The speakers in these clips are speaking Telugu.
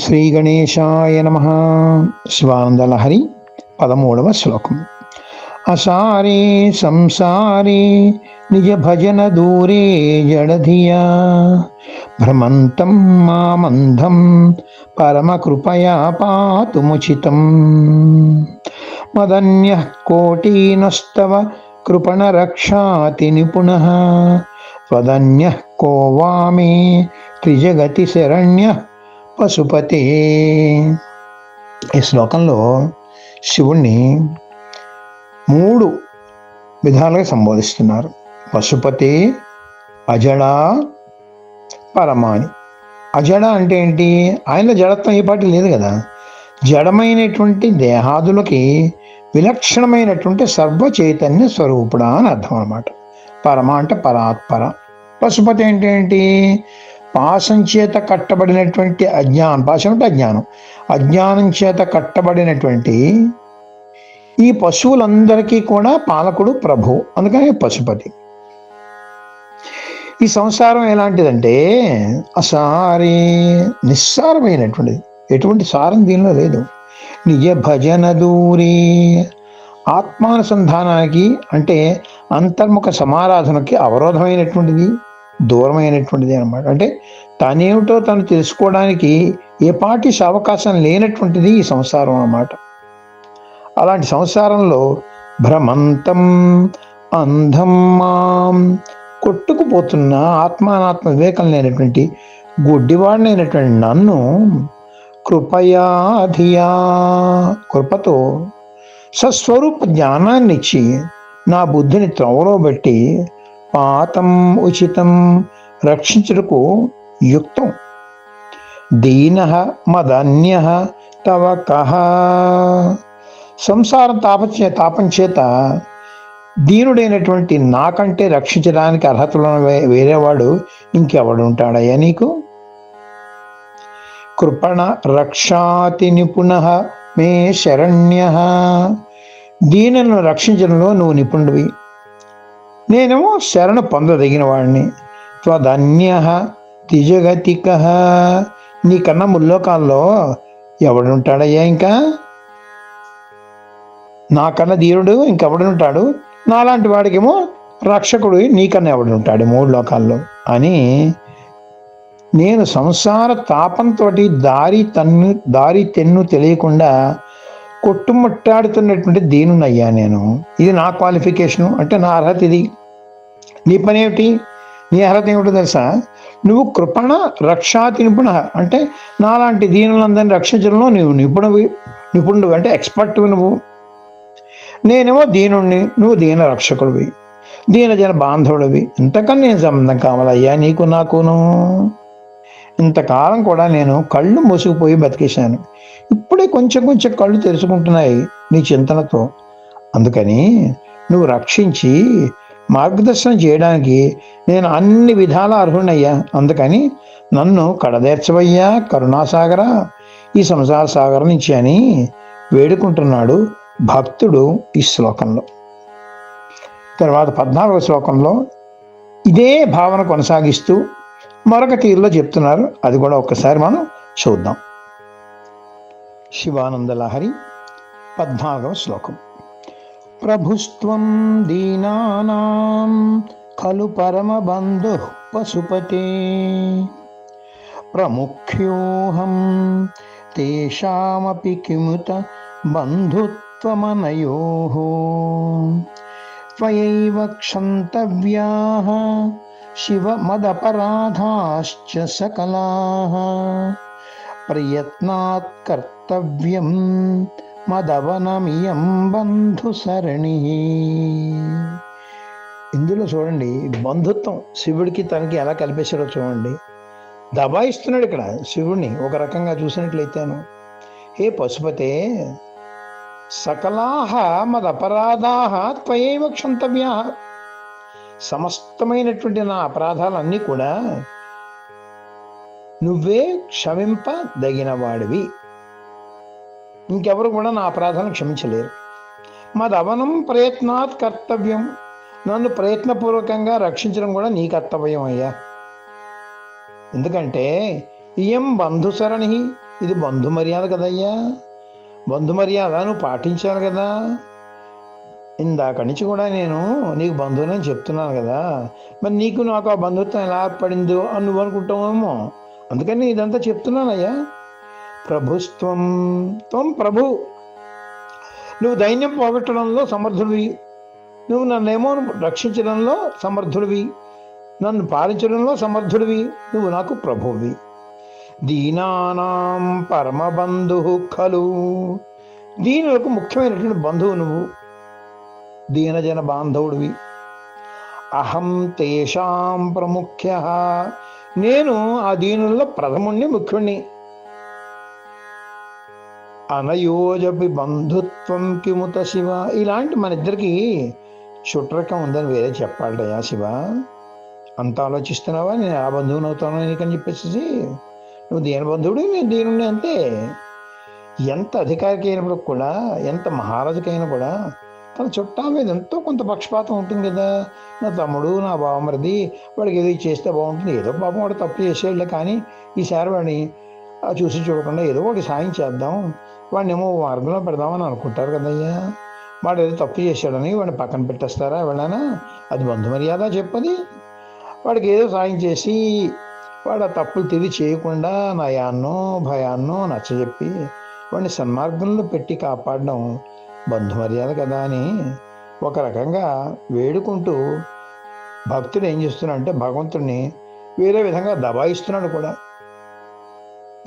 శ్రీ గణేశాయ నమః. శివానందలహరి 13వ శ్లోకం. అసారే సంసారే నిజ భజన దూరే జడధియా భ్రమంతం మామంధం పరమ కృపయా పాతుముచితం. మదన్యః కోటీనస్తవ కృపణ రక్షాతి నిపుణః త్వదన్యః కో వామే త్రిజగతి శరణ్యః పశుపతే. ఈ శ్లోకంలో శివుణ్ణి 3 విధాలుగా సంబోధిస్తున్నారు. పశుపతే, అజడ, పరమాని. అజడ అంటే ఏంటి? ఆయనలో జడత్వం ఏ పాటి లేదు కదా. జడమైనటువంటి దేహాదులకి విలక్షణమైనటువంటి సర్వ చైతన్య స్వరూపుడా అని అర్థం అన్నమాట. పరమ అంటే పరాత్పర. పశుపతి అంటే ఏంటి? పాశం చేత కట్టబడినటువంటి అజ్ఞానం. పాశం అంటే అజ్ఞానం. అజ్ఞానం చేత కట్టబడినటువంటి ఈ పశువులందరికీ కూడా పాలకుడు ప్రభు, అందుకని పశుపతి. ఈ సంసారం ఎలాంటిదంటే అసారే, నిస్సారమైనటువంటిది. ఎటువంటి సారం దీనిలో లేదు. నిజ భజన దూరే, ఆత్మానుసంధానానికి అంటే అంతర్ముఖ సమారాధనకి అవరోధమైనటువంటిది, దూరమైనటువంటిది అనమాట. అంటే తనేమిటో తను తెలుసుకోవడానికి ఏ పాటి అవకాశం లేనటువంటిది ఈ సంసారం అన్నమాట. అలాంటి సంసారంలో భ్రమంతం అంధం మాం, కొట్టుకుపోతున్న ఆత్మానాత్మ వివేకం లేనటువంటి గుడ్డివాడినైనటువంటి నన్ను కృపయా ధియా, కృపతో సస్వరూప జ్ఞానాన్ని ఇచ్చి నా బుద్ధిని త్రోవలో బట్టి పాతం ఉచితం, రక్షించుటకు యుక్తం. దీనః మదన్యః తవ కః, సంసారం తాపం చేత దీనుడైనటువంటి నాకంటే రక్షించడానికి అర్హతలో వేరేవాడు ఇంకెవడు ఉంటాడయ్యా నీకు? కృపణ రక్షాతి నిపుణః మే శరణ్యః, దీనులను రక్షించడంలో నువ్వు నిపుణుడివి, నేనేమో శరణ పొందదగిన వాడిని. త్వదన్యః త్రిజగతికః, నీకన్నా ముల్లోకాల్లో ఎవడుంటాడయ్యా? ఇంకా నాకన్నా ధీరుడు ఇంకెవడుంటాడు? నాలాంటి వాడికేమో రక్షకుడు నీకన్నా ఎవడుంటాడు 3 లోకాల్లో అని. నేను సంసార తాపంతో దారి తెన్ను తెలియకుండా కొట్టుముట్టాడుతున్నటువంటి దీనునయ్యా నేను. ఇది నా క్వాలిఫికేషను, అంటే నా అర్హత ఇది. నీ పని ఏమిటి? నీ అర్హత ఏమిటో తెలుసా? నువ్వు కృపణ రక్షాతి నిపుణ, అంటే నాలాంటి దీనులందరినీ రక్షించడంలో నువ్వు నిపుణుడు అంటే ఎక్స్పర్ట్వి నువ్వు. నేనేమో దీనుణ్ణి, నువ్వు దీన రక్షకుడివి, దీనజన బాంధవుడివి. ఇంతకన్నా నేను సంబంధం కావాలయ్యా నీకు నాకును? ఇంతకాలం కూడా నేను కళ్ళు మూసుకుపోయి బతికేశాను. ఇప్పుడే కొంచెం కొంచెం కళ్ళు తెరుచుకుంటున్నాయి నీ చింతనతో. అందుకని నువ్వు రక్షించి మార్గదర్శనం చేయడానికి నేను అన్ని విధాల అర్హునయ్యా. అందుకని నన్ను కడదేర్చవయ్యా కరుణాసాగర, ఈ సంసార సాగరం నుంచి అని వేడుకుంటున్నాడు భక్తుడు ఈ శ్లోకంలో. తర్వాత 14వ శ్లోకంలో ఇదే భావన కొనసాగిస్తూ మరొక తీరులో చెప్తున్నారు. అది కూడా ఒక్కసారి మనం చూద్దాం. శివానందలహరి 14వ శ్లోకం. ప్రభుస్త్వం దీనానాం ఖలు పరమ బంధు పశుపతే ప్రముఖ్యోహం తేషామపి కిముత బంధుత్వమనయోః త్వయైవ క్షంతవ్యాః శివ మదపరాధాశ్చ సకలాః ప్రయత్నాత్ కర్తవ్యం మదవనమియం బంధు సరణి. ఇందులో చూడండి బంధుత్వం శివుడికి తనకి ఎలా కల్పించాడో చూడండి. దబాయిస్తున్నాడు ఇక్కడ శివుడిని ఒక రకంగా చూసినట్లయితేను. హే పశుపతే, సకలాః మదపరాధాః త్వయైవ క్షంతవ్యాః, సమస్తమైనటువంటి నా అపరాధాలన్నీ కూడా నువ్వే క్షమింపదగిన వాడివి. ఇంకెవరు కూడా నా అపరాధాలను క్షమించలేరు. మదవనం ప్రయత్నాత్ కర్తవ్యం, నన్ను ప్రయత్నపూర్వకంగా రక్షించడం కూడా నీ కర్తవ్యం అయ్యా. ఎందుకంటే ఇయం బంధుసరణి, ఇది బంధు మర్యాద కదయ్యా, బంధు మర్యాద నువ్వు పాటించాలి కదా. ఇందాక నుంచి కూడా నేను నీకు బంధువులని చెప్తున్నాను కదా, మరి నీకు నాకు ఆ బంధుత్వం ఎలా పడిందో అని నువ్వు అనుకుంటావేమో, అందుకని ఇదంతా చెప్తున్నానయ్యా. ప్రభుత్వం త్వం ప్రభు, నువ్వు దైన్యం పోగొట్టడంలో సమర్థుడివి, నువ్వు నన్నేమో రక్షించడంలో సమర్థుడివి, నన్ను పాలించడంలో సమర్థుడివి, నువ్వు నాకు ప్రభువి. దీనానాం పరమబంధు ఖలు, దీనులకు ముఖ్యమైనటువంటి బంధువు నువ్వు, దీనజన బాంధవుడివి. అహం తేషాం ప్రముఖ్య, నేను ఆ దీనుల్లో ప్రథముణ్ణి, ముఖ్యుణ్ణి. అనయోజపి బంధుత్వం కిముత శివ, ఇలాంటి మన ఇద్దరికి చుట్రకం ఉందని వేరే చెప్పాలయ్యా శివ. అంత ఆలోచిస్తున్నావా నేను ఆ బంధువుని అవుతాను నీకని చెప్పేసి? నువ్వు దీని బంధువుడు, నేను దీనుణ్ణి అంతే. ఎంత అధికారికి అయినప్పుడు కూడా, ఎంత మహారాజుకైనా కూడా తన చుట్టాల మీద ఎంతో కొంత పక్షపాతం ఉంటుంది కదా. నా తమ్ముడు, నా బావమరిది, వాడికి ఏదో చేస్తే బాగుంటుంది, ఏదో పాపం వాడు తప్పు చేసేళ్ళే, కానీ ఈసారి వాడిని చూసి చూడకుండా ఏదో ఒకటి సాయం చేద్దాం, వాడిని ఏమో మార్గంలో పెడదామని అనుకుంటారు కదయ్యా. వాడు ఏదో తప్పు చేశాడని వాడిని పక్కన పెట్టేస్తారా ఎవరైనా? అది బంధు మర్యాద చెప్పది. వాడికి ఏదో సాయం చేసి వాడు ఆ తప్పులు తిరిగి చేయకుండా నయాన్నో భయాన్నో నచ్చజెప్పి వాడిని సన్మార్గంలో పెట్టి కాపాడడం బంధు మర్యాద కదా అని ఒక రకంగా వేడుకుంటూ భక్తుడు ఏం చేస్తున్నాడు అంటే భగవంతుడిని వేరే విధంగా దబాయిస్తున్నాడు కూడా.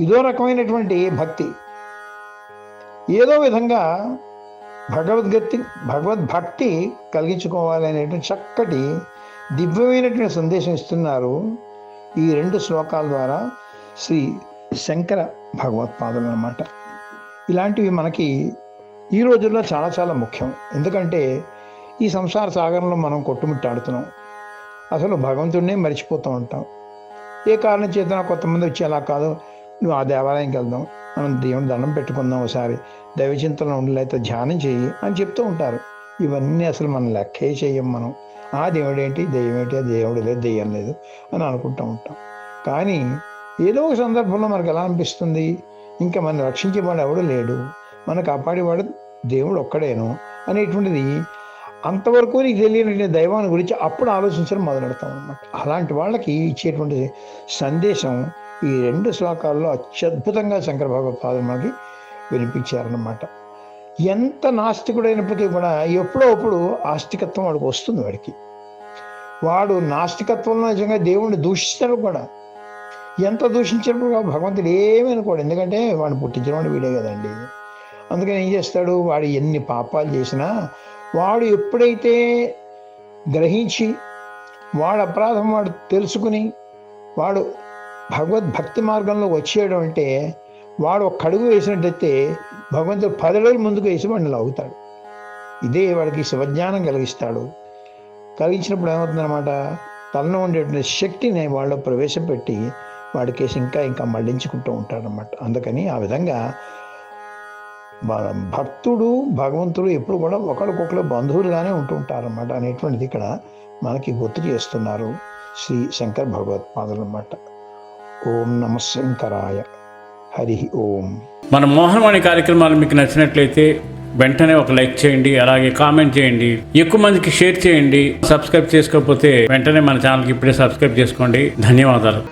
ఇదో రకమైనటువంటి భక్తి. ఏదో విధంగా భగవద్భక్తి కలిగించుకోవాలి అనేటువంటి చక్కటి దివ్యమైనటువంటి సందేశం ఇస్తున్నారు ఈ 2 శ్లోకాల ద్వారా శ్రీ శంకర భగవత్పాదులు అన్నమాట. ఇలాంటివి మనకి ఈ రోజుల్లో చాలా చాలా ముఖ్యం. ఎందుకంటే ఈ సంసార సాగరంలో మనం కొట్టుమిట్టాడుతున్నాం, అసలు భగవంతుడినే మర్చిపోతూ ఉంటాం. ఏ కారణం చేత కొంతమంది వచ్చి అలా కాదు, నువ్వు ఆ దేవాలయంకి వెళ్దాం, మనం దేవుని దండం పెట్టుకుందాం, ఒకసారి దైవచింతన ఉండలేకపోతే ధ్యానం చెయ్యి అని చెప్తూ ఉంటారు. ఇవన్నీ అసలు మనం లెక్కే చెయ్యం. మనం ఆ దేవుడు ఏంటి, దెయ్యం ఏంటి, ఆ దేవుడు లేదు, దెయ్యం లేదు అని అనుకుంటూ ఉంటాం. కానీ ఏదో ఒక సందర్భంలో మనకు ఎలా అనిపిస్తుంది, ఇంకా మనం రక్షించేవాడు ఎవడు లేడు, మనం కాపాడేవాడు దేవుడు ఒక్కడేను అనేటువంటిది అంతవరకు నీకు తెలియని దైవాన్ని గురించి అప్పుడు ఆలోచించడం మొదలెడతాం అన్నమాట. అలాంటి వాళ్ళకి ఇచ్చేటువంటి సందేశం ఈ 2 శ్లోకాల్లో అత్యద్భుతంగా శంకర భగవత్పాదులు మనకి వినిపించారన్నమాట. ఎంత నాస్తికుడైనప్పటికీ కూడా ఎప్పుడో అప్పుడు ఆస్తికత్వం వాడికి వస్తుంది. వాడు నాస్తికత్వంలో నిజంగా దేవుణ్ణి దూషిస్తాడు కూడా. ఎంత దూషించినప్పుడు భగవంతుడు ఏమీ అనుకోడు, ఎందుకంటే వాడిని పుట్టించిన వాడు వీడే కదండి. అందుకని ఏం చేస్తాడు, వాడు ఎన్ని పాపాలు చేసినా వాడు ఎప్పుడైతే గ్రహించి వాడు అపరాధం వాడు తెలుసుకుని వాడు భగవద్భక్తి మార్గంలో వచ్చేయడం అంటే వాడు ఒక అడుగు వేసినట్టయితే భగవంతుడు 10 అడుగులు ముందుకు వేసి వాడిని లాగుతాడు. ఇదే వాడికి శివజ్ఞానం కలిగిస్తాడు. కలిగించినప్పుడు ఏమవుతుందన్నమాట, తనలో ఉండేటువంటి శక్తిని వాళ్ళలో ప్రవేశపెట్టి వాడికేసి ఇంకా ఇంకా మళ్లించుకుంటూ ఉంటాడనమాట. అందుకని ఆ విధంగా భక్తుడు భగవంతుడు ఎప్పుడు కూడా ఒకరికొకరు బంధువులుగానే ఉంటూ ఉంటారన్నమాట అనేటువంటిది ఇక్కడ మనకి గుర్తు చేస్తున్నారు శ్రీ శంకర భగవత్పాదులు అన్నమాట. ఓం నమ శంకరాయ. హరి ఓం. మన మోహనవాణి కార్యక్రమాలు మీకు నచ్చినట్లయితే వెంటనే ఒక లైక్ చేయండి, అలాగే కామెంట్ చేయండి, ఎక్కువ మందికి షేర్ చేయండి. సబ్స్క్రైబ్ చేసుకోకపోతే వెంటనే మన ఛానల్కి ఇప్పుడే సబ్స్క్రైబ్ చేసుకోండి. ధన్యవాదాలు.